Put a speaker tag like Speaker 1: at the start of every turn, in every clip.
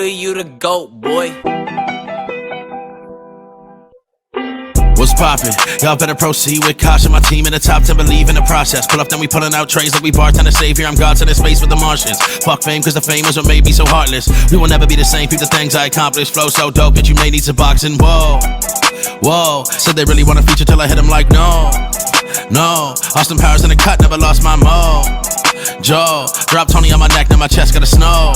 Speaker 1: Buddha, you the GOAT, boy.
Speaker 2: What's poppin'? Y'all better proceed with caution. My team in the top 10 believe in the process. Pull up, then we pulling out trays like we bartender savior. I'm God's in the space with the Martians. Fuck fame, cause the fame is what made me so heartless. We will never be the same, people, the things I accomplished. Flow so dope that you may need some boxing. Whoa, whoa. Said they really want a feature till I hit them like no, no. Austin Powers in the cut, never lost my mo. Joe, drop Tony on my neck, now my chest got a snow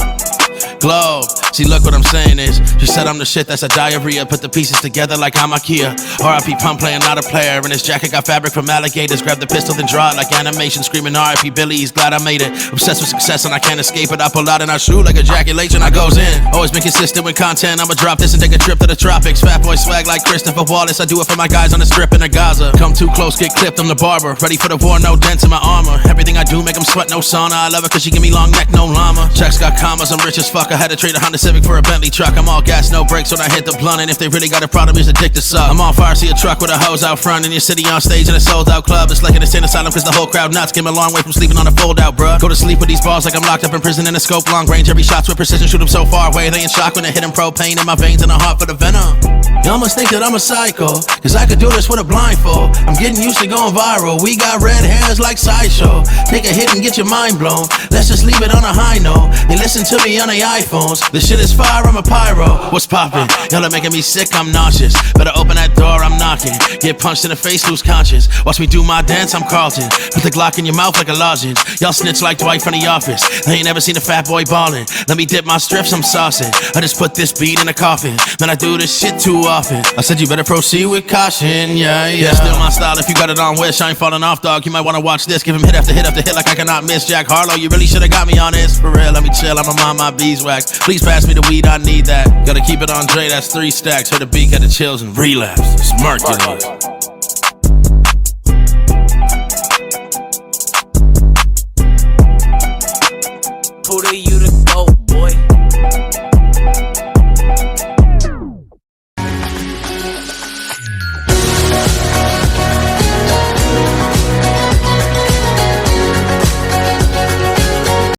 Speaker 2: globe. See, look what I'm saying is, she said I'm the shit that's a diarrhea. Put the pieces together like I'm IKEA. R.I.P. pump playing, not a player. And his jacket got fabric from alligators. Grab the pistol, then draw it like animation. Screaming R.I.P. Billy, he's glad I made it. Obsessed with success and I can't escape it. I pull out and I shoot like ejaculation, I goes in. Always been consistent with content. I'ma drop this and take a trip to the tropics. Fat boy swag like Christopher Wallace. I do it for my guys on the strip in the Gaza. Come too close, get clipped, I'm the barber. Ready for the war, no dents in my armor. Everything I do make them sweat, no sauna. I love her cause she give me long neck, no llama. Checks got commas, I'm rich as fuck. I had to trade a Honda Civic for a Bentley truck. I'm all gas, no brakes when I hit the blunt. And if they really got a problem, here's the dick to suck. I'm on fire, see a truck with a hose out front. In your city on stage in a sold out club. It's like an insane asylum cause the whole crowd nuts. Came a long way from sleeping on a fold out, bruh. Go to sleep with these balls like I'm locked up in prison in a scope. Long range, every shot's with precision. Shoot them so far away, they in shock when they hit them. Propane in my veins and a heart for the venom. Y'all must think that I'm a psycho, cause I could do this with a blindfold. I'm getting used to going viral. We got red hairs like Sideshow. Take a hit and get your mind blown. Let's just leave it on a high note. They listen to me on the iPhones. This shit is fire, I'm a pyro. What's poppin'? Y'all are making me sick, I'm nauseous. Better open that door, I'm knocking. Get punched in the face, lose conscience. Watch me do my dance, I'm Carlton. Put the Glock in your mouth like a lozenge. Y'all snitch like Dwight from the office. They ain't never seen a fat boy ballin'. Let me dip my strips, I'm saucing. I just put this beat in a coffin. Man, I do this shit too often. I said you better proceed with caution, yeah. Still my style, if you got it on wish. I ain't falling off, dog, you might wanna watch this. Give him hit after hit after hit like I cannot miss. Jack Harlow, you really should've got me on this. For real, let me chill, I'ma mind my beeswax. Please pass me the weed, I need that. Gotta keep it on Dre, that's 3 stacks. Heard the beat, got the chills and relapse. It's Mercury.